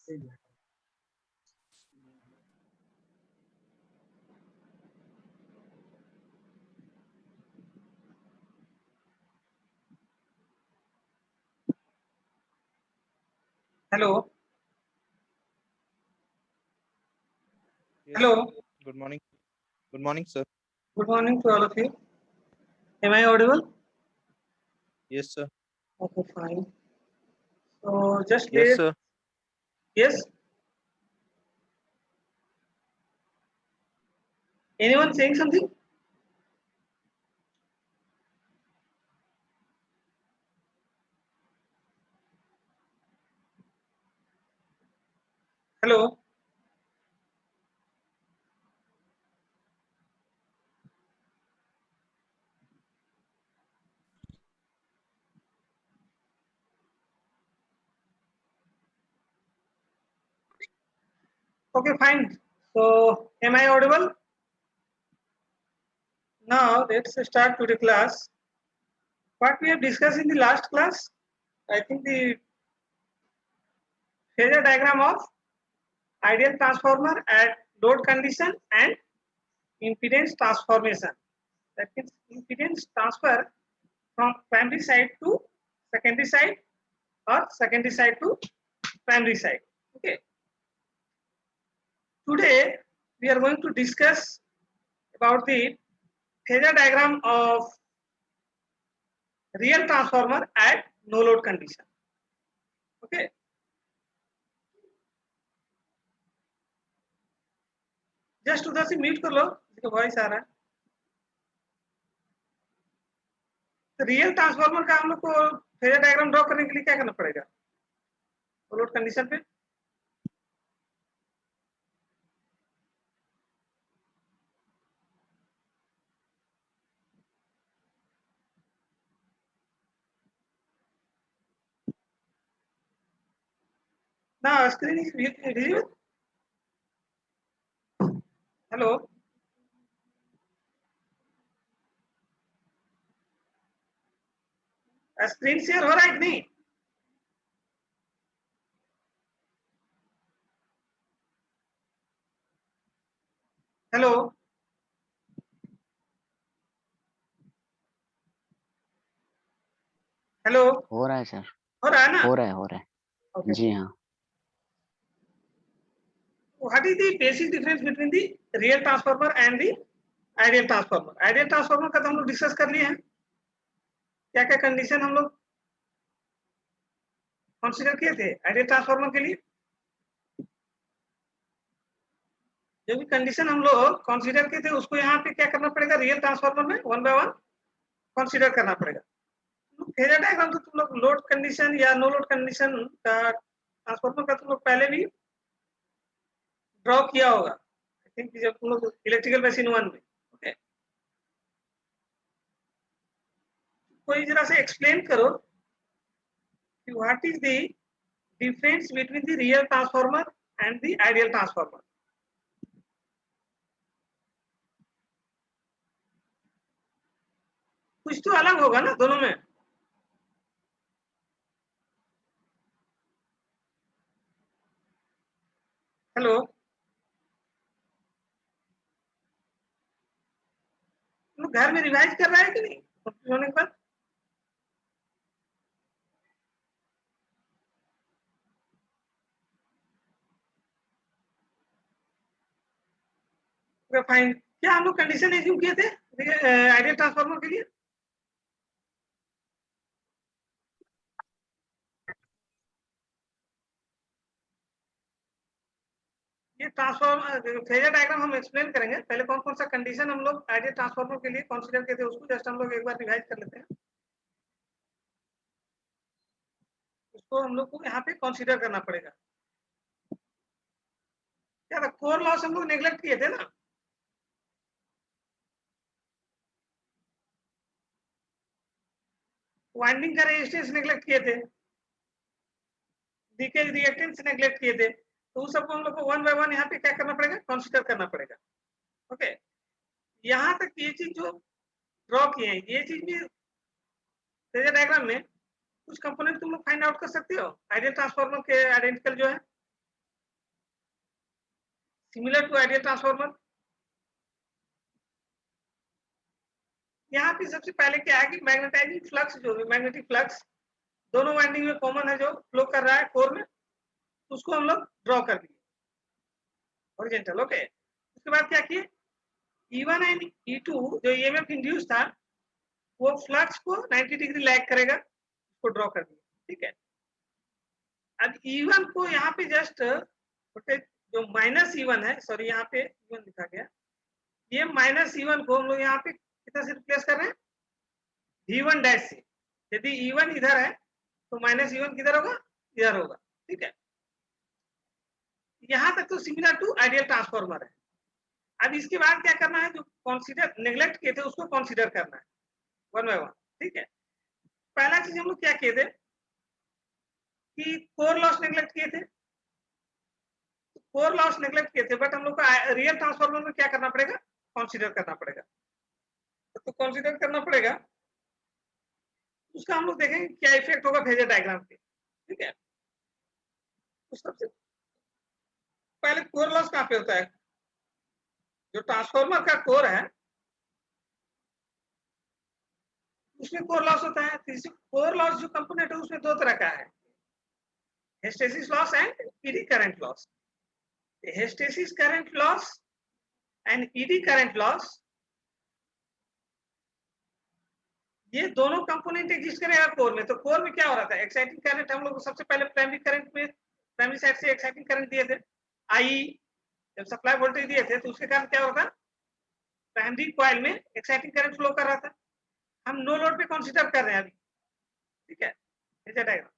Hello. Yes, Hello. sir. Good morning. Good morning, sir. Good morning to all of you. Am I audible? Yes, sir. Okay, fine. So just Yes, wait. sir. Yes. Anyone saying something? Hello. Okay, fine. So am I audible? Now let's start to the class. What we have discussed in the last class, I think the phasor diagram of ideal transformer at load condition and impedance transformation. That means impedance transfer from primary side to secondary side or secondary side to primary side. Okay. Today we are going to discuss about the phasor diagram of real transformer at no load condition. Okay. Just उधर से mute कर लो इसका voice आ रहा है. तो real transformer का हम लोग को फेजर डायग्राम ड्रॉ करने के लिए क्या करना पड़ेगा लोड कंडीशन पे? ना screen is visible. Hello. Screen share हो रहा है कि नहीं? हेलो. हेलो. हो रहा है सर. हो रहा है ना? हो रहा है. Okay. जी हाँ. What is the basic difference between the real transformer and the ideal transformer? Ideal transformer का तो हम लोग डिस्कस कर लिए हैं. क्या क्या कंडीशन हम लोग कंसीडर किए थे आइडियल ट्रांसफार्मर के लिए? जो भी कंडीशन हम लोग कंसीडर किए थे उसको यहाँ पे क्या करना पड़ेगा रियल ट्रांसफार्मर में वन बाय वन कंसीडर करना पड़ेगा. फेजर डायग्राम तो तुम लोग लोड कंडीशन या नो लोड कंडीशन का ट्रांसफार्मर का तुम लोग पहले भी ड्रॉ किया होगा. आई थिंक जब तुम लोग इलेक्ट्रिकल मशीन 1 में. ओके. कोई जरा से एक्सप्लेन करो कि what is the difference between the real transformer and the ideal transformer. कुछ तो अलग होगा ना दोनों में. हेलो. तुम घर में रिवाइज कर रहा है कि नहीं होने के बाद? फाइन. क्या हम लोग कंडीशन एज्यूम किए थे आइडियल ट्रांसफार्मर के लिए? ये ट्रांसफार्मर फेजर डायग्राम हम एक्सप्लेन करेंगे. पहले कौन कौन सा कंडीशन हम लोग आइडियल ट्रांसफार्मर के लिए कंसीडर किए थे उसको जस्ट हम लोग एक बार रिवाइज कर लेते हैं. उसको हम लोग को यहाँ पे कंसीडर करना पड़ेगा. क्या था कोर लॉस हम लोग नेग्लेक्ट किए थे ना. वाइंडिंग का रेजिस्टेंस नेग्लेक्ट किए थे. लीकेज रिएक्टेंस नेग्लेक्ट किए थे. तो उस सबको हम लोग को वन बाय वन यहाँ पे क्या करना पड़ेगा कंसीडर करना पड़ेगा. ओके. यहाँ तक ये चीज जो ड्रॉ किए हैं ये चीज भी फेजर डायग्राम में कुछ कंपोनेंट तुम लोग फाइंड आउट कर सकते हो आइडियल ट्रांसफार्मर के आइडेंटिकल जो है. Similar to ideal transformer. यहाँ पे सबसे पहले क्या है कि मैग्नेटाइजिंग फ्लक्स, जो भी मैग्नेटिक फ्लक्स दोनों वाइंडिंग में कॉमन है, जो फ्लो कर रहा है कोर में, उसको हम लोग ड्रॉ कर दिए हॉरिजॉन्टल। ओके, उसके बाद क्या किए, E1 एंड E2 जो ईएमएफ इंड्यूस था वो फ्लक्स को 90 डिग्री लैग करेगा, उसको ड्रॉ कर दिया। ठीक है, अब E1 को यहाँ पे जस्ट जो माइनस E1 है, सॉरी यहाँ पे E1 लिखा गया, ये माइनस E1 को हम लोग यहाँ पे कितना से रिप्लेस कर रहे हैं, V1 डैश से। यदि E1 इधर है तो माइनस E1 किधर होगा, इधर होगा। ठीक है, यहाँ तक तो सिमिलर टू आइडियल ट्रांसफार्मर है। अब इसके बाद क्या करना है, जो कॉन्सिडर नेग्लेक्ट किए थे उसको कॉन्सिडर करना है वन बाय वन। ठीक है, पहला चीज हम लोग क्या किए थे कि कोर लॉस नेग्लेक्ट किए थे, कोर लॉस नेग्लेक्ट किए थे, बट हम लोग को रियल ट्रांसफार्मर में क्या करना पड़ेगा, कॉन्सिडर करना पड़ेगा। तो कॉन्सिडर करना पड़ेगा, उसका हम लोग देखेंगे क्या इफेक्ट होगा फेजर डायग्राम पे। ठीक है, तो सबसे पहले कोर लॉस कहाँ पे होता है, जो ट्रांसफार्मर का कोर है उसमें कोर लॉस होता है। तो कोर लॉस जो कंपोनेंट है उसमें दो तरह का है, hysteresis loss and ED current loss. Hysteresis current loss and ED current loss, ये दोनों कंपोनेंट एग्जिस्ट करेगा कोर में। तो कोर में क्या हो रहा था, एक्साइटिंग करंट हम लोग सबसे पहले प्राइमरी करंट में, प्राइमरी साइड से एक्साइटिंग करंट दिए थे आई, जब सप्लाई वोल्टेज दिए थे तो उसके कारण क्या होता, प्राइमरी कॉइल में एक्साइटिंग करंट फ्लो कर रहा था। हम नो लोड पे कंसीडर कर रहे हैं अभी। ठीक है, डायग्राम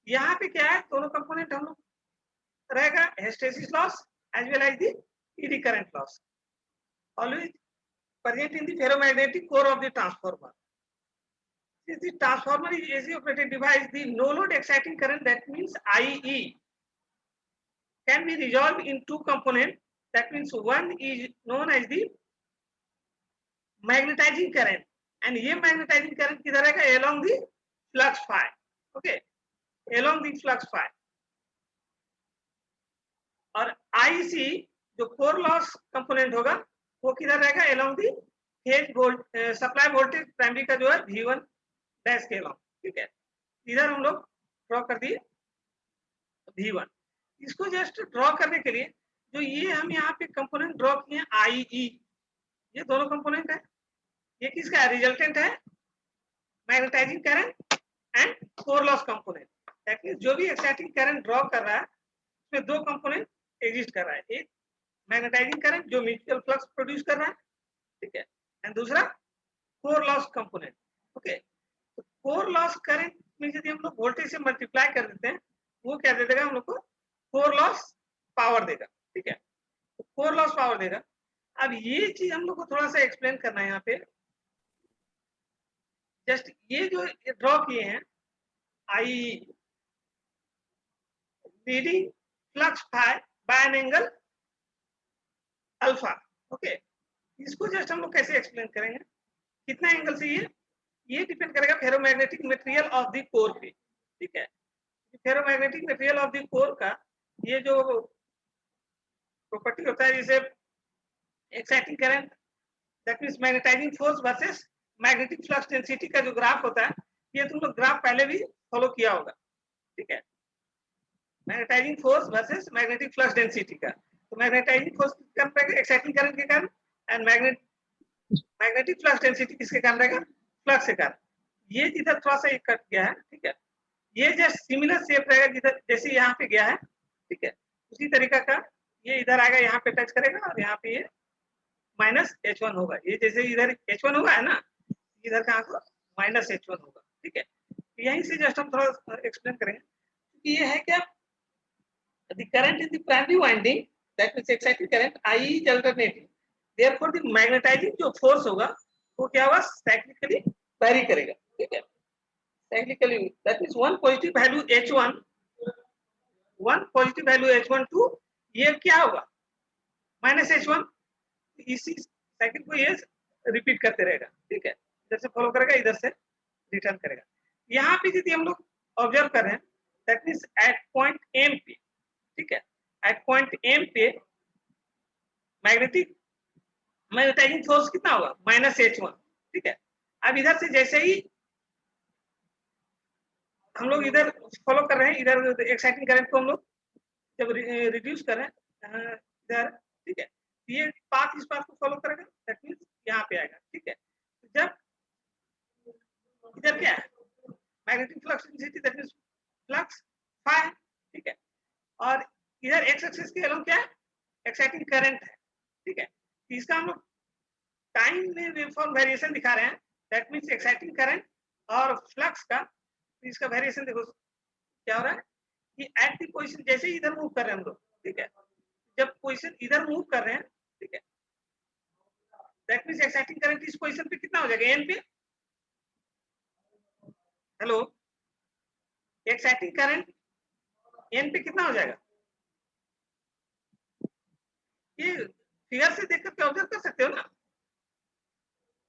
यहाँ पे क्या है, दोनों कंपोनेंट हम लोग रहेगा, hysteresis loss as well as the eddy current loss always present in the ferromagnetic core of the transformer. Since the transformer is AC operated device, the no load exciting current, that means IE, can be resolved in two components. That means one is known as the magnetizing current, and ये magnetizing current किधर रहेगा, along the flux phi. Okay, along the flux phi. और IC जो core loss component होगा वो किधर रहेगा, along the phase volt supply voltage primary का जो है V1 डैश के along। ठीक है, इधर हम लोग ड्रॉ कर दिए V1। इसको जस्ट ड्रॉ करने के लिए जो ये हम यहाँ पे कंपोनेंट ड्रॉ किए हैं IE, ये दोनों कंपोनेंट है, ये किसका है, रिजल्टेंट है magnetizing current and core loss component. That means जो भी एक्साइटिंग करंट ड्रॉ कर रहा है उसमें दो कंपोनेंट एग्जिस्ट कर रहा है, एक मैग्नेटाइजिंग करंट जो म्यूचुअल फ्लक्स प्रोड्यूस कर रहा है, ठीक है, एंड दूसरा कोर लॉस कंपोनेंट। ओके, तो कोर लॉस करंट में यदि हम लोग वोल्टेज से मल्टीप्लाई कर देते हैं वो क्या दे देगा, हम लोग को कोर लॉस पावर देगा। ठीक है, तो कोर लॉस पावर देगा। अब ये चीज हम लोग को थोड़ा सा एक्सप्लेन करना है यहाँ पे। जस्ट ये जो ड्रॉ किए हैं I leading flux phi by an angle alpha. Okay, इसको जस्ट हम लोग कैसे एक्सप्लेन करेंगे, कितना एंगल से ये डिपेंड करेगा ferromagnetic material of the core पे। ठीक है, ferromagnetic material of the core का ये जो प्रॉपर्टी होता है, जैसे exciting current that means magnetizing force versus magnetic flux density का जो ग्राफ होता है, ये तुम लोग ग्राफ पहले भी फॉलो किया होगा। ठीक है, magnetizing force versus magnetic flux density का, तो मैग्नेटाइजिंग फोर्स किसके कारण रहेगा, एक्साइटिंग करंट के कारण, एंड मैग्नेटिक फ्लक्स डेंसिटी किसके कारण रहेगा, फ्लक्स के कारण। ये जिधर थोड़ा सा कट गया है, ठीक है, ये जस्ट सिमिलर शेप रहेगा जिधर जैसे यहाँ पे गया है। ठीक है, उसी तरीका का ये इधर आएगा, यहाँ पे टच करेगा और यहाँ पे ये माइनस H1 होगा। ये जैसे इधर H1 होगा है ना, इधर कहाँ को माइनस H1 होगा। ठीक है, यहीं से जस्ट हम थोड़ा एक्सप्लेन करेंगे कि ये है क्या, the current in the primary winding, that means exciting current IE is alternating, therefore the magnetizing जो force होगा वो क्या होगा, cyclically vary करेगा। ठीक है, cyclically, that means one positive value H1, one positive value H1 to ये क्या होगा माइनस H1, इसी साइकिल को ये रिपीट करते रहेगा। ठीक है, इधर से फॉलो करेगा, इधर से रिटर्न करेगा। यहाँ पे यदि हम लोग ऑब्जर्व कर रहे हैं, that means at point M पे, ठीक है, एट पॉइंट एम पे मैग्नेटाइजिंग फोर्स कितना होगा -H1, ठीक है। अब इधर से जैसे ही हम लोग इधर फॉलो कर रहे हैं, इधर एक्साइटिंग करंट को हम लोग जब रिड्यूस कर रहे हैं इधर, ठीक है, ये पाथ इस पाथ को फॉलो करेगा, दैट मींस यहाँ पे आएगा, ठीक है। जब इधर क्या है magnetic flux density, that means flux phi, ठीक है, और इधर एक्स एक्सिस के अलोंग क्या है एक्साइटिंग करंट है, ठीक है। इसका हम लोग टाइम में वेवफॉर्म वेरिएशन दिखा रहे हैं, दैट मींस एक्साइटिंग करंट और फ्लक्स का इसका वेरिएशन देखो क्या हो रहा है कि एट द पोजीशन जैसे ही इधर मूव कर रहे हैं हम लोग, ठीक है, जब पोजीशन इधर मूव कर रहे हैं, ठीक है, दैट मींस एक्साइटिंग करंट इस पोजीशन पे कितना हो जाएगा एन पे, हेलो, एक्साइटिंग करंट एन पे कितना हो जाएगा, ये फिगर से देख करके ऑब्जर्व कर सकते हो ना,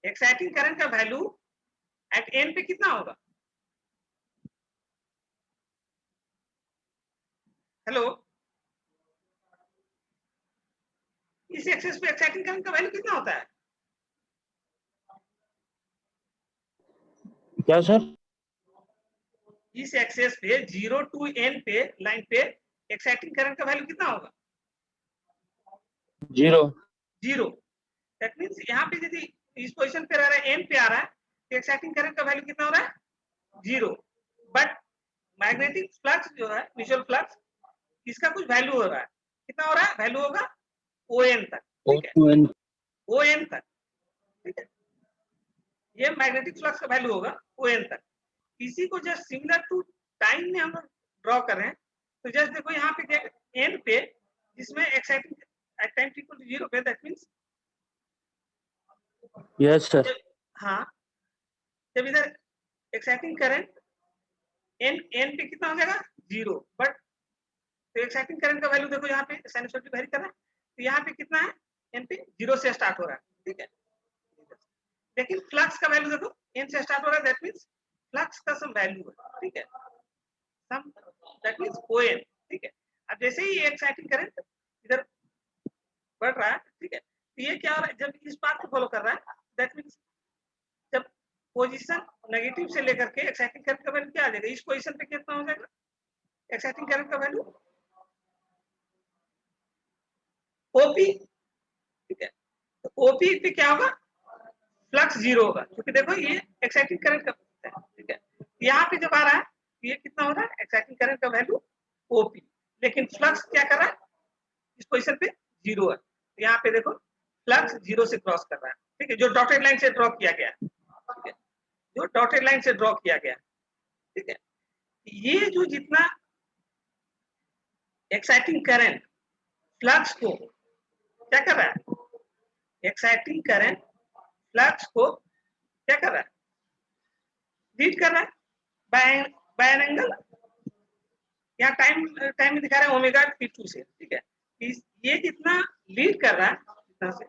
एक्साइटिंग करंट का वैल्यू एट एन पे कितना होगा, हेलो, इस एक्सिस पे एक्साइटिंग करंट का वैल्यू कितना होता है, क्या सर? इस एक्सिस पे 0 टू n पे लाइन पे एक्साइटिंग करंट का वैल्यू कितना होगा, 0। दैट मींस यहाँ पे यदि इस पोजीशन पे रह रहा है n पे आ रहा है तो एक्साइटिंग करंट का वैल्यू कितना हो रहा है 0, बट मैग्नेटिक फ्लक्स जो है म्यूचुअल फ्लक्स इसका कुछ वैल्यू हो रहा है, कितना हो रहा है, वैल्यू होगा ON तक, ठीक है, ON तक, ठीक है, ये मैग्नेटिक फ्लक्स का वैल्यू होगा ON तक। इसी को जस्ट सिमिलर टू टाइम में हम लोग ड्रॉ कर रहे हैं, तो जस्ट देखो यहाँ पे क्या n पे जिसमें exciting at time equal to 0 पे, दैट मींस यस सर। हाँ, जब इधर एक्साइटिंग करंट n पे कितना हो जाएगा 0, बट तो एक्साइटिंग करंट का वैल्यू देखो यहाँ पे साइनसॉइड वेरी कर रहा है, तो यहाँ पे कितना है n पे 0 से स्टार्ट हो रहा है, ठीक है, लेकिन फ्लक्स का वैल्यू देखो n से स्टार्ट हो रहा है, दैट मींस फ्लक्स का सम वैल्यू है, ठीक है, सम दैट मींस ON, ठीक है। अब जैसे ही एक्साइटिंग करंट इधर बढ़ रहा है, ठीक है, तो ये क्या हो रहा है जब इस पाथ को फॉलो कर रहा है, दैट मींस जब पोजीशन नेगेटिव से लेकर के एक्साइटिंग करंट का वैल्यू क्या आ जाएगा, इस पोजीशन पे कितना हो जाएगा एक्साइटिंग करंट का वैल्यू OP, ठीक है, तो OP पे क्या होगा फ्लक्स 0 होगा, क्योंकि देखो ये एक्साइटिंग करंट का है, ठीक है, यहाँ पे जब आ रहा है ये कितना हो रहा है एक्साइटिंग करंट का वैल्यू OP, लेकिन फ्लक्स क्या कर रहा है इस पोजीशन पे 0 है, तो यहाँ पे देखो फ्लक्स 0 से क्रॉस कर रहा है, ठीक है, जो डॉटेड लाइन से ड्रॉ किया गया है, ठीक है, जो डॉटेड लाइन से ड्रॉ किया गया है, ठीक है, ये जो जितना एक्साइटिंग करंट फ्लक्स को क्या कर रहा है, एक्साइटिंग करंट फ्लक्स को क्या कर रहा है लीड कर रहा है बाय एन एंगल, यहाँ टाइम में दिखा रहा है ओमेगा T2 से, ठीक है, ये जितना लीड कर रहा है जितना से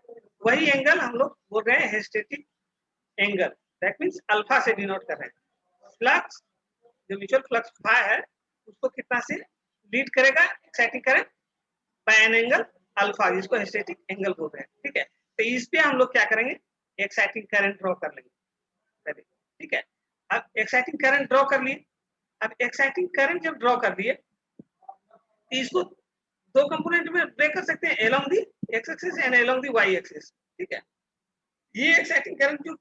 वही एंगल हम लोग बोल रहे हैं हेस्टेटिक एंगल, दैट मींस अल्फा से डिनोट कर रहे हैं, फ्लक्स जो म्यूचुअल फ्लक्स फाई है उसको कितना से लीड करेगा exciting current by an angle alpha, जिसको हेस्टेटिक एंगल बोल रहे हैं, ठीक है, तो इस पे हम लोग क्या करेंगे एक्साइटिंग करंट ड्रॉ कर लेंगे, ठीक है। अब एक्साइटिंग करंट ड्रॉ कर लिए, अब एक्साइटिंग करंट जब ड्रॉ कर दिए तो इसको दो कंपोनेंट में ब्रेक कर सकते हैं, along the x axis and along the y axis, ठीक है, ये एक्साइटिंग करंट जो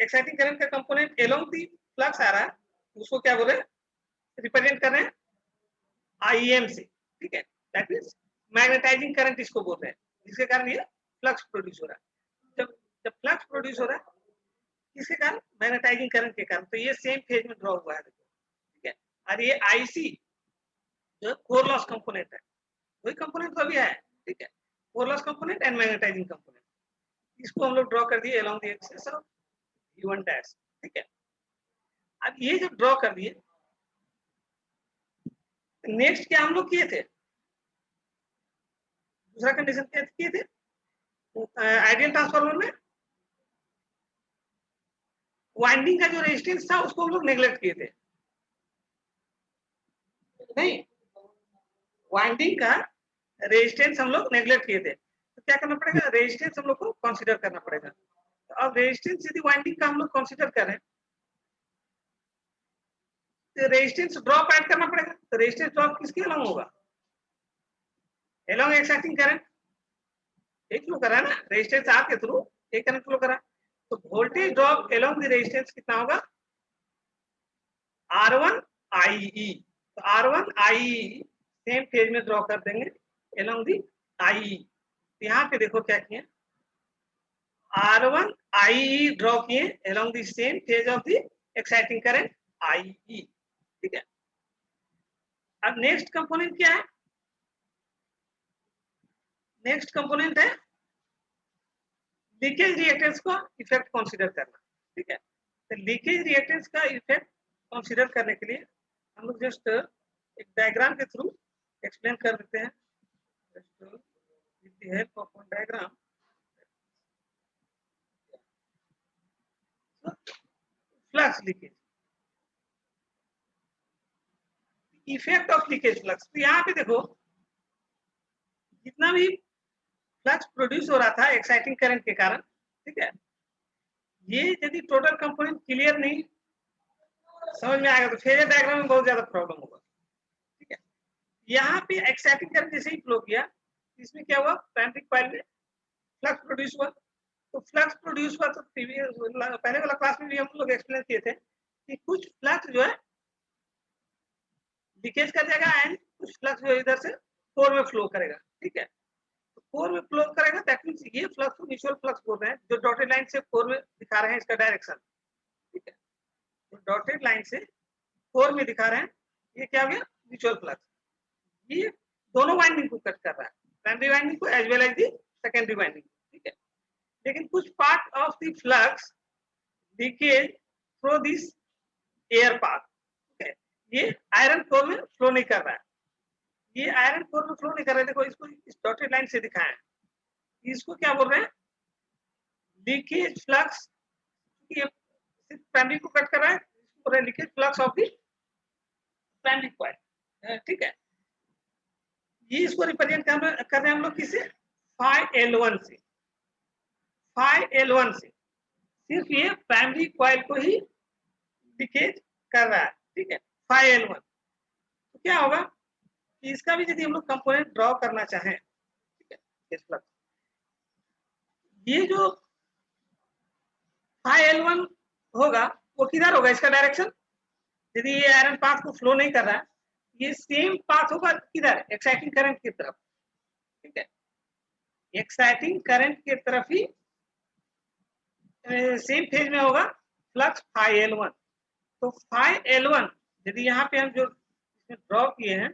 एक्साइटिंग करंट का कंपोनेंट along the फ्लक्स आ रहा है उसको क्या बोल रहे हैं रिप्रेजेंट कर रहे हैं IM से, ठीक है, दैट मींस मैग्नेटाइजिंग करंट इसको बोल रहे हैं, जिसके कारण ये फ्लक्स प्रोड्यूस हो रहा है, जब फ्लक्स प्रोड्यूस हो रहा है किसके कारण मैग्नेटाइजिंग करंट के कारण, तो ये सेम फेज में ड्रॉ हुआ है, ठीक है, और ये IC जो कोर लॉस कंपोनेंट है वही कंपोनेंट तो अभी है, ठीक है, core loss component and magnetizing component, इसको हम लोग ड्रॉ कर दिए along the axis of U1 dash, ठीक है। अब ये जब ड्रॉ कर दिए नेक्स्ट क्या हम लोग किए थे, दूसरा कंडीशन क्या किए थे आइडियल ट्रांसफार्मर में वाइंडिंग का जो रेजिस्टेंस था उसको हम लोग नेग्लेक्ट किए थे, नहीं वाइंडिंग का रेजिस्टेंस हम लोग नेग्लेक्ट किए थे, तो क्या करना पड़ेगा, रेजिस्टेंस हम लोग को कंसीडर करना पड़ेगा। तो अब रेजिस्टेंस यदि वाइंडिंग का हम लोग कंसीडर करें तो रेजिस्टेंस ड्रॉप ऐड करना पड़ेगा। तो रेजिस्टेंस ड्रॉप किसके अलोंग होगा, अलोंग एक्साइटिंग करंट, एक फ्लो करा है ना, रेजिस्टेंस आर के थ्रू एक करंट फ्लो करा, तो voltage drop along the resistance कितना होगा, R1 IE। तो R1 IE सेम फेज में ड्रॉ कर देंगे अलोंग दी IE। तो यहाँ पे देखो क्या किए, R1 IE ड्रॉ किए along the same phase of the exciting current IE। ठीक है, अब नेक्स्ट कंपोनेंट क्या है, नेक्स्ट कंपोनेंट है लीकेज रिएक्टेंस का इफेक्ट कंसीडर करना। ठीक है, तो लीकेज रिएक्टेंस का इफेक्ट कंसीडर करने के लिए हम लोग जस्ट एक डायग्राम के थ्रू एक्सप्लेन कर देते हैं, with the help of one diagram. Flux leakage, effect of leakage flux. तो यहाँ पे देखो जितना भी फ्लक्स प्रोड्यूस हो रहा था एक्साइटिंग करंट के कारण, ठीक है, ये यदि टोटल कंपोनेंट क्लियर नहीं समझ में आएगा तो फेजर डायग्राम में बहुत ज्यादा प्रॉब्लम होगा। ठीक है, यहाँ पे एक्साइटिंग करंट जैसे ही फ्लो किया, इसमें क्या हुआ, प्राइमरी कॉइल में फ्लक्स प्रोड्यूस हुआ। तो फ्लक्स प्रोड्यूस हुआ तो पहले वाला क्लास में भी हम लोग एक्सप्लेन किए थे कि कुछ फ्लक्स जो है लीकेज कर जाएगा एंड कुछ फ्लक्स जो इधर से कोर में फ्लो करेगा। ठीक है, तो कोर में फ्लो करेगा, दैट मींस ये फ्लक्स को म्यूचुअल फ्लक्स बोल रहे हैं, जो डॉटेड लाइन से कोर में दिखा रहे हैं इसका डायरेक्शन। ठीक है, तो डॉटेड लाइन से कोर में दिखा रहे हैं, ये क्या हो गया, म्यूचुअल फ्लक्स। ये दोनों वाइंडिंग को कट कर रहा है, प्राइमरी वाइंडिंग को as well as the secondary winding. ठीक है, लेकिन कुछ part of the flux leakage through this air path. ये आयरन कोर में फ्लो नहीं कर रहा है, ये आयरन कोर में फ्लो नहीं कर रहा है। देखो इसको इस डॉटेड लाइन से दिखाएं, इसको क्या बोल रहे हैं, लीकेज फ्लक्स। ये सिर्फ प्राइमरी को कट कर रहा है, इसको बोल रहे हैं leakage flux of the primary coil. ठीक है, ये इसको रिप्रेजेंट कर रहे हैं हम लोग किससे, फाई L1 से, फाई L1 से सिर्फ ये प्राइमरी कॉइल को ही लीकेज कर रहा है। ठीक है, फाई L1। तो क्या होगा कि इसका भी यदि हम लोग कंपोनेंट ड्रॉ करना चाहें, ठीक है, इस फ्लक्स, ये जो फाई L1 होगा वो किधर होगा, इसका डायरेक्शन, यदि ये आयरन पाथ को फ्लो नहीं कर रहा है, ये सेम पाथ होगा किधर, एक्साइटिंग करंट की तरफ। ठीक है, एक्साइटिंग करंट की तरफ ही सेम फेज में होगा फ्लक्स फाई L1। तो फाई L1 यदि यहाँ पे हम जो इसमें ड्रॉ किए हैं,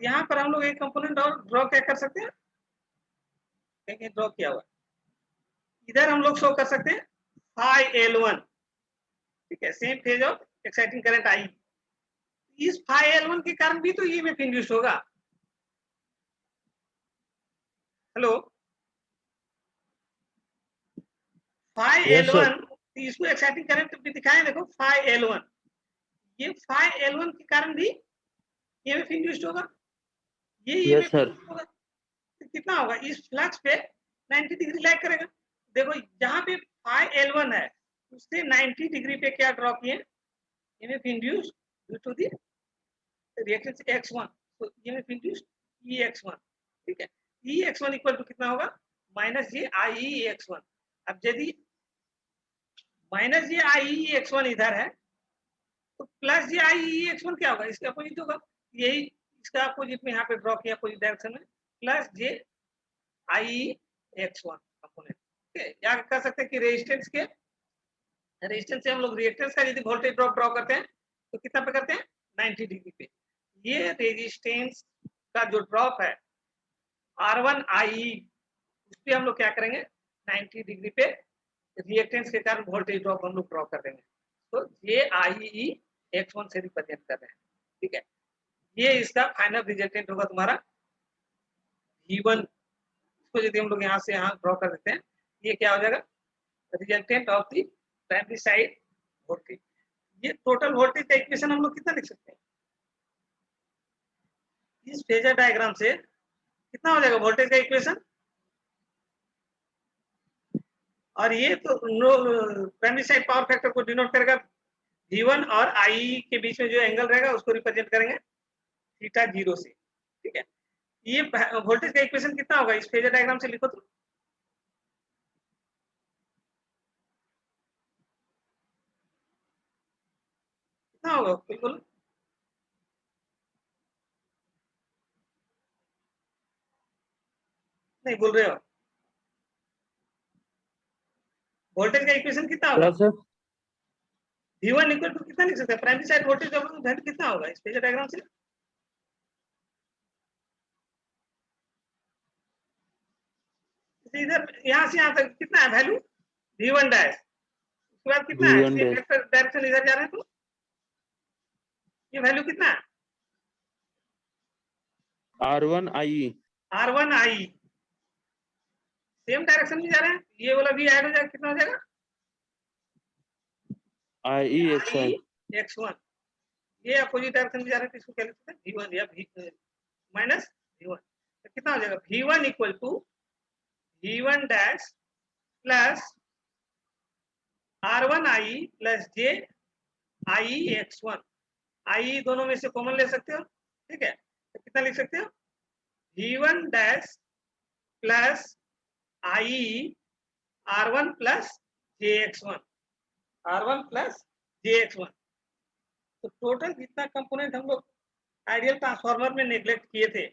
यहाँ पर हम लोग एक कंपोनेंट और ड्रॉ क्या कर सकते हैं, ड्रॉ किया हुआ इधर हम लोग शो कर सकते हैं फाई L1। ठीक है, same phase of exciting current I, इस फाई L1 के कारण भी तो ईएमएफ इंड्यूस होगा। हेलो, फाई L1, इसको एक्साइटिंग करंट भी दिखाएं, देखो फाई L1, ये फाई L1 के कारण भी ईएमएफ इंड्यूस होगा, ये ईएमएफ होगा तो कितना होगा, इस फ्लक्स पे 90 डिग्री लैग करेगा। देखो जहां पे फाई L1 है उससे 90 डिग्री पे क्या ड्रॉ किए, EMF induce due to the reactance X1, तो ईएमएफ इंड्यूस EX1। ठीक है, EX1 इक्वल टू कितना होगा, माइनस ये IEX1। अब यदि माइनस ये IEX1 इधर है तो प्लस ये IEX1 क्या होगा, इसके अपोजिट होगा, यही इसका अपोजिट में यहाँ पे ड्रॉ किया अपोजिट डायरेक्शन में, प्लस जे IEX1 कंपोनेंट। ठीक है, या कह सकते हैं कि रेजिस्टेंस के, रेजिस्टेंस से हम लोग रिएक्टेंस का यदि वोल्टेज ड्रॉ करते हैं तो कितना पे करते हैं, 90 डिग्री पे। ये रेजिस्टेंस का जो ड्रॉप है R1 IE, उस पर हम लोग क्या करेंगे, 90 डिग्री पे रिएक्टेंस के कारण वोल्टेज ड्रॉप हम लोग ड्रॉ कर देंगे, तो ये IEX1 से रिप्रेजेंट कर रहे हैं। ठीक है, ये इसका फाइनल रिजल्टेंट होगा तुम्हारा V1। इसको यदि हम लोग यहाँ से यहाँ ड्रॉ कर देते हैं, ये क्या हो जाएगा, resultant of the primary side voltage. ये टोटल वोल्टेज का इक्वेशन हम लोग कितना लिख सकते हैं, इस फेजर डायग्राम से कितना हो जाएगा वोल्टेज का इक्वेशन, और ये तो प्राइमरी साइड पावर फैक्टर को डिनोट करेगा V1 और I के बीच में जो एंगल रहेगा उसको रिप्रेजेंट करेंगे थीटा 0 से। ठीक है, ये वोल्टेज का इक्वेशन कितना होगा इस फेजर डायग्राम से लिखो तो, कितना होगा बिल्कुल नहीं बोल रहे हो, वोल्टेज का इक्वेशन कितना होगा V1 इक्वल टू कितना लिख सकते हैं, प्राइमरी साइड वोल्टेज वैल्यू कितना होगा इस फेजर डायग्राम से, इधर यहाँ से यहाँ तक कितना है वैल्यू V1 डैश, उसके बाद कितना है डायरेक्शन इधर जा रहे हैं तो ये वैल्यू कितना है R1I सेम डायरेक्शन में जा रहे हैं, ये वाला भी ऐड हो जाएगा, कितना हो जाएगा IX1, ये अपोजिट डायरेक्शन में जा रहे हैं तो इसको क्या लिख सकते हैं V1 या माइनस V1, तो कितना हो जाएगा V1 equal to V1 dash plus R1I plus JIX1, I दोनों में से कॉमन ले सकते हो। ठीक है, तो कितना लिख सकते हो V1 dash plus I R1 plus JX1, R1 plus JX1। तो टोटल जितना कंपोनेंट हम लोग आइडियल ट्रांसफार्मर में नेग्लेक्ट किए थे,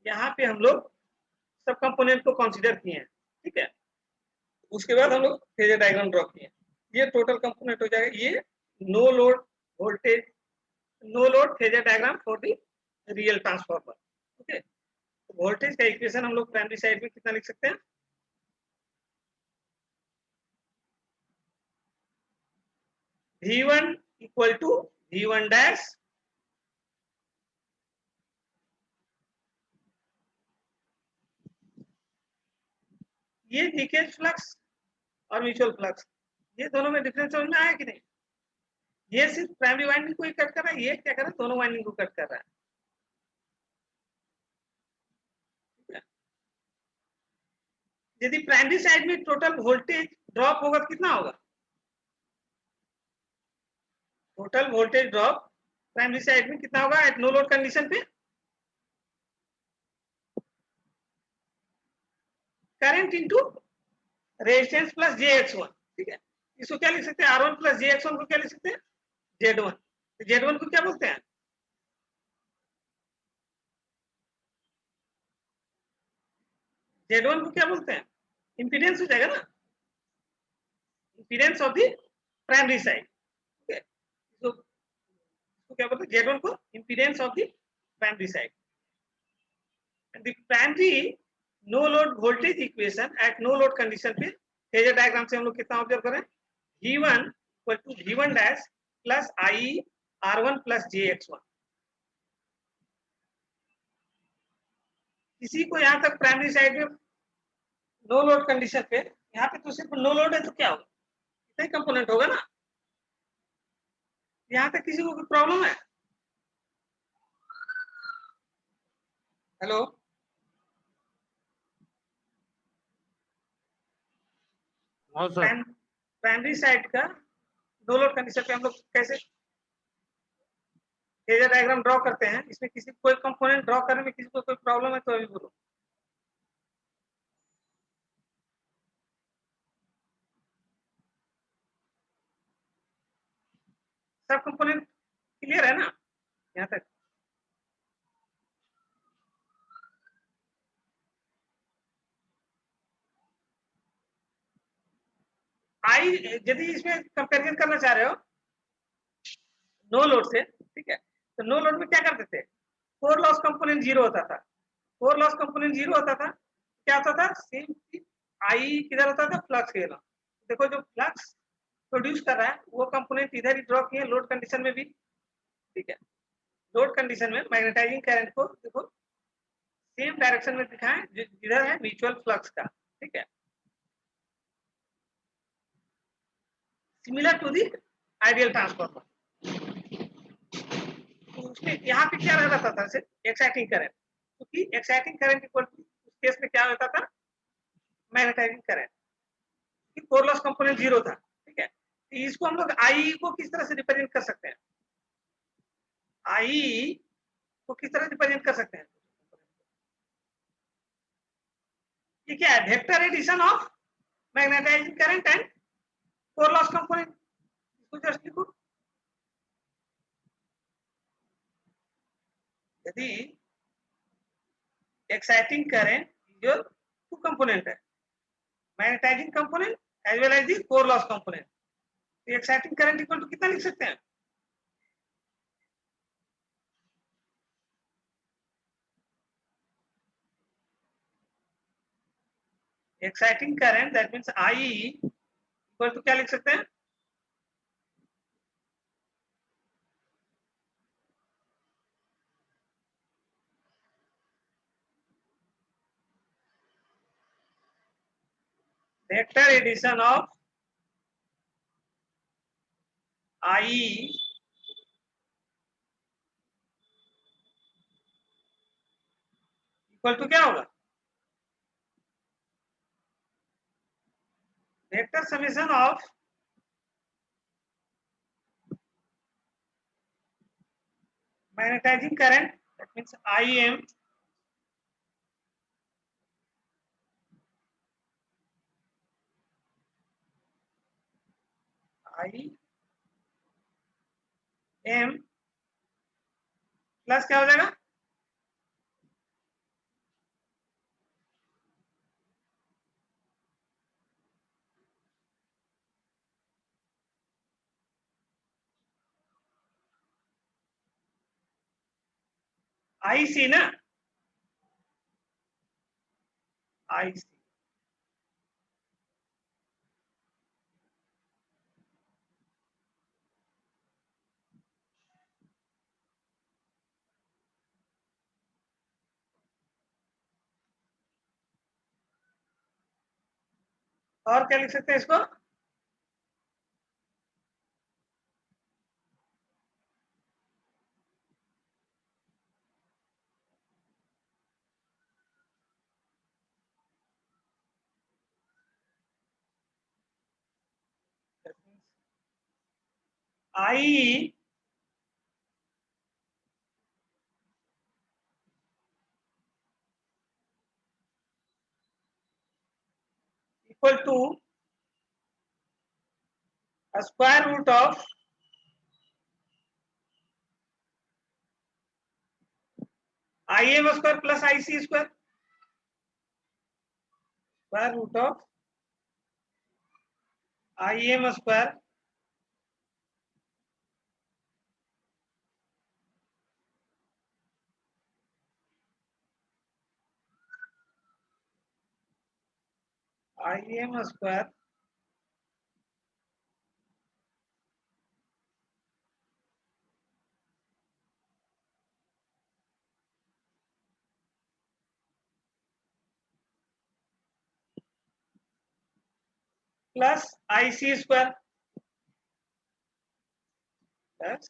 यहाँ पे हम लोग सब कंपोनेंट को कंसीडर किए हैं। ठीक है, उसके बाद हम लोग फेजर डायग्राम ड्रॉ किए, ये टोटल कंपोनेंट हो जाएगा, ये no load voltage no load phasor diagram for the real transformer. Okay, तो वोल्टेज का इक्वेशन हम लोग प्राइमरी साइड में कितना लिख सकते हैं, V1 equal to V1 dash ये लीकेज फ्लक्स और म्यूचुअल फ्लक्स, ये दोनों में डिफरेंस समझ में आया कि नहीं, ये सिर्फ प्राइमरी वाइंडिंग को ही कट कर रहा है, ये क्या कर रहा है दोनों वाइंडिंग को कट कर रहा है। यदि प्राइमरी साइड में टोटल वोल्टेज ड्रॉप होगा तो कितना होगा, total voltage drop primary side में कितना होगा एट नो लोड कंडीशन पे, current into resistance plus JX1। ठीक है, इसको क्या लिख सकते हैं R1 प्लस JX1 को क्या लिख सकते हैं Z1, Z1 को क्या बोलते हैं Z1 को क्या बोलते हैं, इंपीडेंस हो जाएगा ना, impedance of the primary side. ठीक है, तो क्या बोलते हैं Z1 को impedance of the primary side, and the primary no load voltage equation at no load condition पे फेजर डायग्राम से हम लोग कितना ऑब्जर्व करें V1 equal to V1 dash plus I R1 plus JX1। किसी को यहाँ तक प्राइमरी साइड में नो लोड कंडीशन पे, यहाँ पे तो सिर्फ नो लोड है तो क्या होगा इतना ही कंपोनेंट होगा ना, यहाँ तक किसी को कोई प्रॉब्लम है, हेलो प्राइमरी साइड का नो लोड कंडीशन पे हम लोग कैसे फेजर डायग्राम ड्रॉ करते हैं, इसमें किसी कोई कंपोनेंट ड्रॉ करने में किसी को कोई प्रॉब्लम है तो अभी बोलो, सब कंपोनेंट क्लियर है ना यहाँ तक, आई यदि इसमें कंपेरिजन करना चाह रहे हो नो लोड से, ठीक है, तो नो लोड में क्या करते थे कोर लॉस कंपोनेंट जीरो होता था, कोर लॉस कंपोनेंट जीरो होता था, क्या होता था सेम आई किधर होता था फ्लक्स के, देखो जो फ्लक्स प्रोड्यूस कर रहा है वो कंपोनेंट इधर ही ड्रॉ किए लोड कंडीशन में भी। ठीक है, लोड कंडीशन में मैग्नेटाइजिंग करंट को देखो सेम डायरेक्शन में दिखाएं जिधर है म्यूचुअल फ्लक्स का। ठीक है, similar to the ideal transformer, तो उसमें यहाँ पे क्या रहता था सिर्फ एक्साइटिंग करंट, क्योंकि एक्साइटिंग करंट इक्वल टू उस केस में क्या होता था, magnetizing current, core loss component 0 था, ठीक है। इसको हम लोग आई को किस तरह से रिप्रेजेंट कर सकते हैं, आई को किस तरह रिप्रेजेंट कर सकते हैं, ये क्या है, vector addition of magnetising current and core loss component, इसको जस्ट लिखो। यदि एक्साइटिंग करंट जो टू कंपोनेंट है, magnetizing component as well as the core loss component, तो एक्साइटिंग करंट इक्वल टू कितना लिख सकते हैं, exciting current that means I equal to क्या लिख सकते हैं, vector addition of I equal to क्या होगा, vector summation of magnetising current that means I M I am plus क्या हो जाएगा, आई सी ना, आई सी, और क्या लिख सकते हैं इसको, I equal to square root of I M square plus I C square, square root of I M square I M square plus I C square plus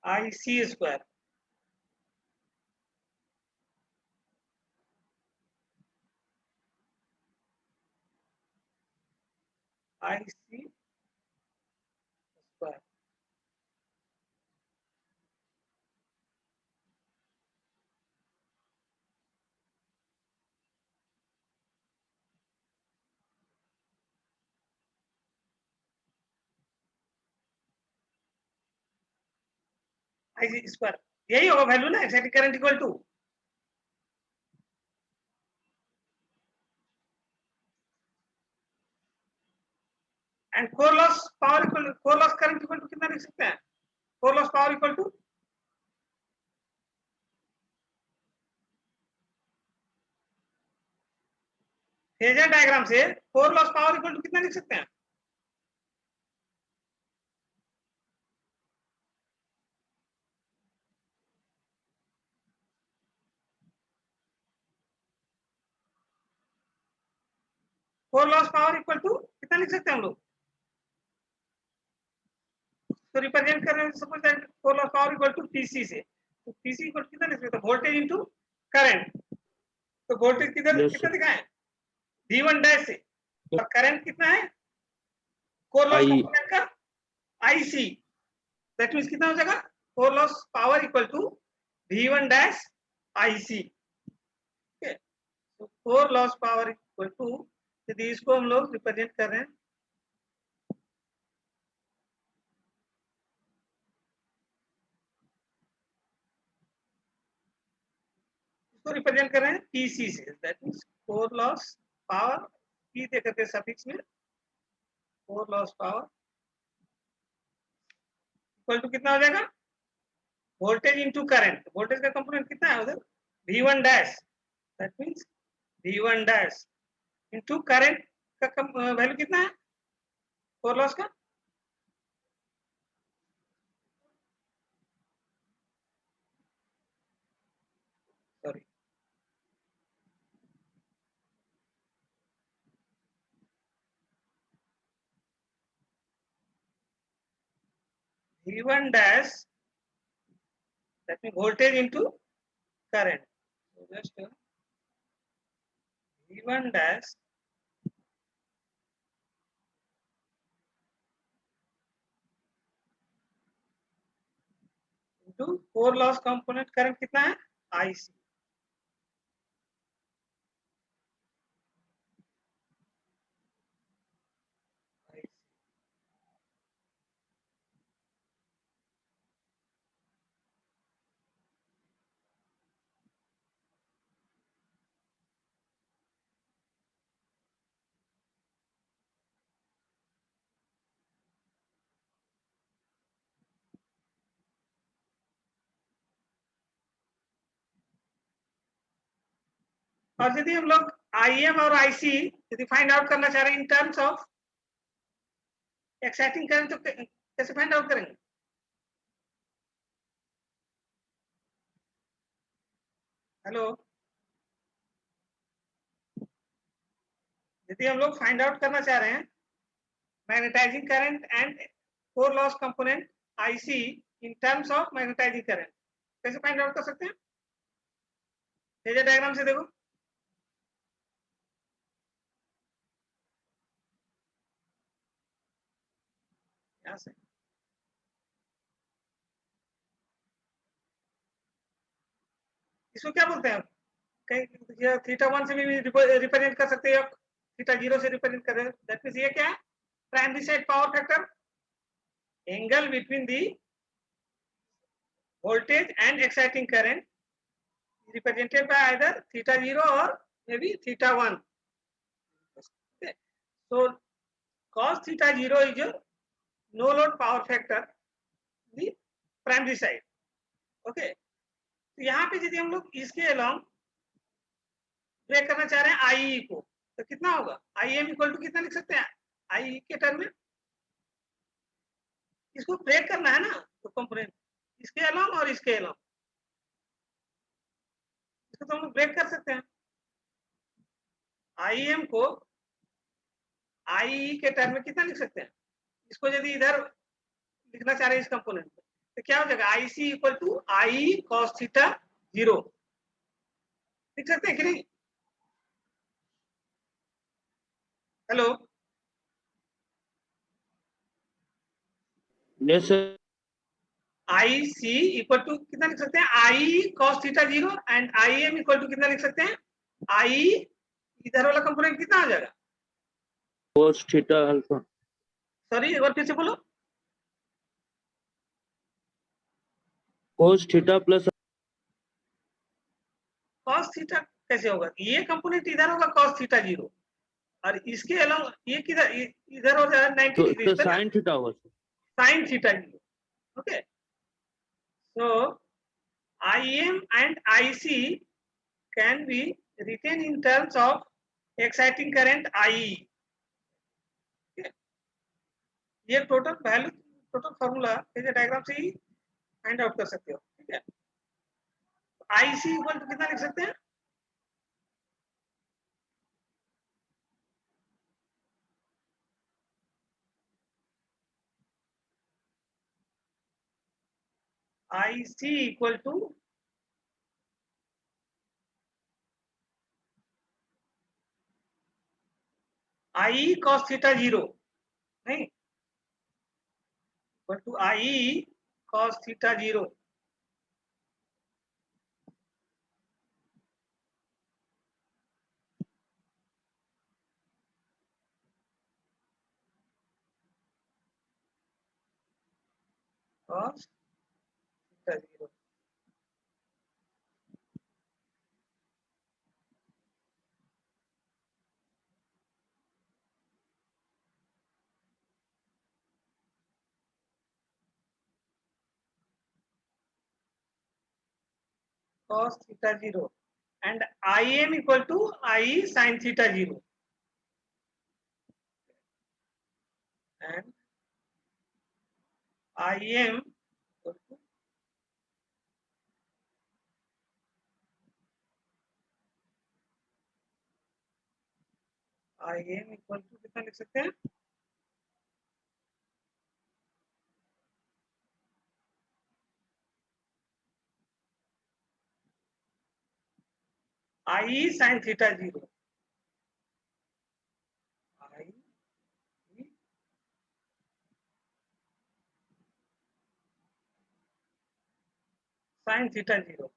I C square, I C square, I C square, यही होगा value ना, exciting current equal to, and core loss power equal, core loss current equal to कितना लिख सकते हैं, core loss power equal to, phasor diagram से core loss power equal to कितना लिख सकते हैं, core loss power equal to कितना लिख सकते हैं हम लोग, तो रिप्रेजेंट कर रहे हैं suppose that core loss power equal to PC से, तो पीसी इक्वल कितना लिख सकते हैं, वोल्टेज इनटू करंट। तो वोल्टेज किधर Yes, कितना sir. दिखा है, V1 डैश से, और करंट कितना है कोर लॉस I कंपोनेंट का आईसी, दैट मींस कितना हो जाएगा, core loss power equal to V1 dash I C. Okay, तो core loss power equal to, यदि इसको हम लोग रिप्रेजेंट कर रहे हैं, इसको रिप्रेजेंट कर रहे हैं पीसी से, that means core loss power, P दे करके सफिक्स में, core loss power equal to कितना हो जाएगा, वोल्टेज इनटू करंट, वोल्टेज का कंपोनेंट कितना है उधर, V1 dash, that means V1 dash into current का वैल्यू कितना है कोर लॉस का, sorry V1 dash, that means voltage into current. So just V1 dash into core loss component current कितना है IC। और यदि हम लोग IM और IC यदि फाइंड आउट करना चाह रहे हैं इन टर्म्स ऑफ एक्साइटिंग करंट, तो कैसे फाइंड आउट करेंगे, हेलो, यदि हम लोग फाइंड आउट करना चाह रहे हैं magnetising current and core loss component IC in terms of magnetising current, कैसे फाइंड आउट कर सकते हैं, फेजर डायग्राम से देखो, यहाँ से इसको क्या बोलते हैं, कहीं थीटा 1 से भी रिप्रेजेंट कर सकते हैं, थीटा 0 से रिप्रेजेंट कर रहे हैं, दैट मींस ये क्या है, primary side power factor, angle between the voltage and exciting current represented by either theta 0 or maybe theta 1. Okay. So cos theta 0 is your no load power factor the primary side. Okay. तो यहाँ पे यदि हम लोग इसके along break करना चाह रहे हैं IE को, तो कितना होगा, IM इक्वल टू कितना लिख सकते हैं IE के टर्म में, इसको ब्रेक करना है ना, तो कंपोनेंट इसके along और इसके along, इसको तो हम लोग ब्रेक कर सकते हैं, IM को IE के टर्म में कितना लिख सकते हैं, इसको यदि इधर लिखना चाह रहे हैं इस कंपोनेंट को, तो क्या हो जाएगा, IC equal to I cos theta 0, लिख सकते हैं कि नहीं, hello, yes sir. IC equal to कितना लिख सकते हैं, I cos theta 0 and IM equal to कितना लिख सकते हैं, आई इधर वाला कंपोनेंट कितना आ जाएगा, Cos theta alpha. सॉरी एक बार फिर से बोलो, Cos theta plus cos theta कैसे होगा, ये कंपोनेंट इधर होगा कॉस थीटा 0, और इसके अलावा ये किधर इधर हो जाएगा 90 तो डिग्री पे ना, sin theta होगा sir. Sine theta 0। Okay, so IM and IC can be written in terms of exciting current IE। ये total value, total formula phasor diagram से ही फाइंड आउट कर सकते हो, ठीक है, IC इक्वल टू कितना लिख सकते हैं, IC equal to I cos theta 0 नहीं equal to I cos theta 0 cos theta 0 cos theta 0 and Im equal to I sin theta 0 and Im equal to कितना लिख सकते हैं I sin theta 0 I sin theta 0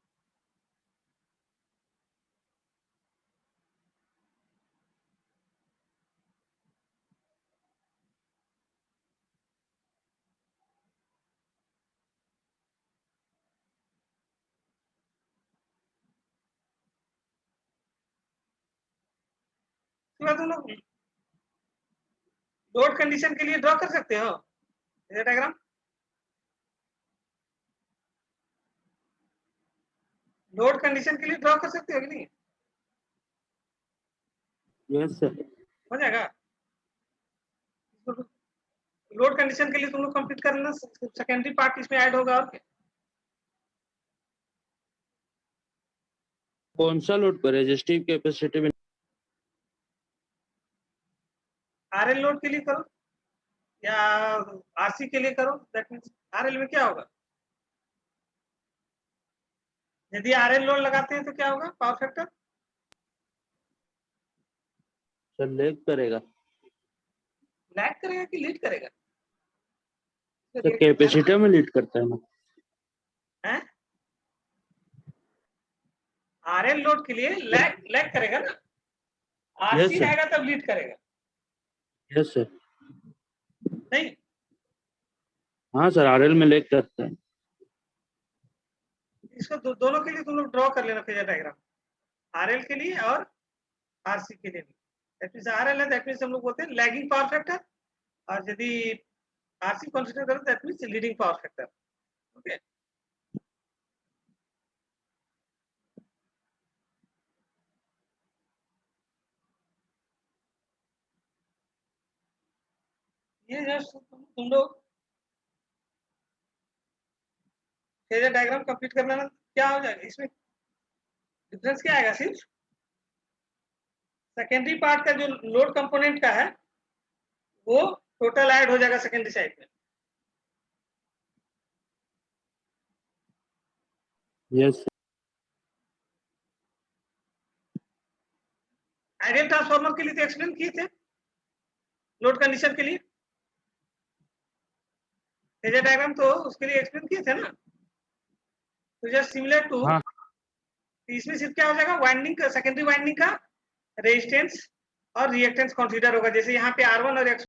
तुम लोग load condition के लिए draw कर सकते हो ये डायग्राम लोड कंडीशन के लिए ड्रॉ कर सकते हो कि नहीं यस सर हो जाएगा लोड कंडीशन के लिए तुम लोग कंप्लीट करना सेकेंडरी पार्ट इसमें ऐड होगा और क्या कौन सा लोड पर रेजिस्टिव कैपेसिटिव आरएल लोड के लिए करो या आरसी के लिए करो दैट मींस आरएल में क्या होगा यदि आरएल लोड लगाते हैं तो क्या होगा पावर फैक्टर सर लैग करेगा लैग करेगा कि लीड करेगा सर कैपेसिटर में लीड करता है ना हैं आरएल लोड के लिए लैग करेगा ना आरसी रहेगा तब लीड करेगा यस सर नहीं हाँ सर आरएल में लैग करता है इसको दोनों के लिए तुम लोग ड्रॉ कर लेना फेजर डायग्राम आरएल के लिए और आरसी के लिए दैट मींस आरएल है दैट मींस हम लोग बोलते हैं लैगिंग पावर फैक्टर और यदि आरसी कंसीडर करो that means leading power factor okay ये जस्ट तुम लोग फेजर डायग्राम कंप्लीट करना ना क्या हो जाएगा इसमें डिफरेंस क्या आएगा सिर्फ सेकेंडरी पार्ट का जो लोड कंपोनेंट का है वो टोटल ऐड हो जाएगा सेकेंडरी साइड में यस आइडियल ट्रांसफार्मर के लिए तो एक्सप्लेन किए थे लोड कंडीशन के लिए फेजर डायग्राम तो उसके लिए एक्सप्लेन किए थे ना तो जस्ट सिमिलर टू हाँ इसमें सिर्फ क्या हो जाएगा वाइंडिंग का सेकेंडरी वाइंडिंग का रेजिस्टेंस और रिएक्टेंस कंसीडर होगा जैसे यहाँ पे R1 और X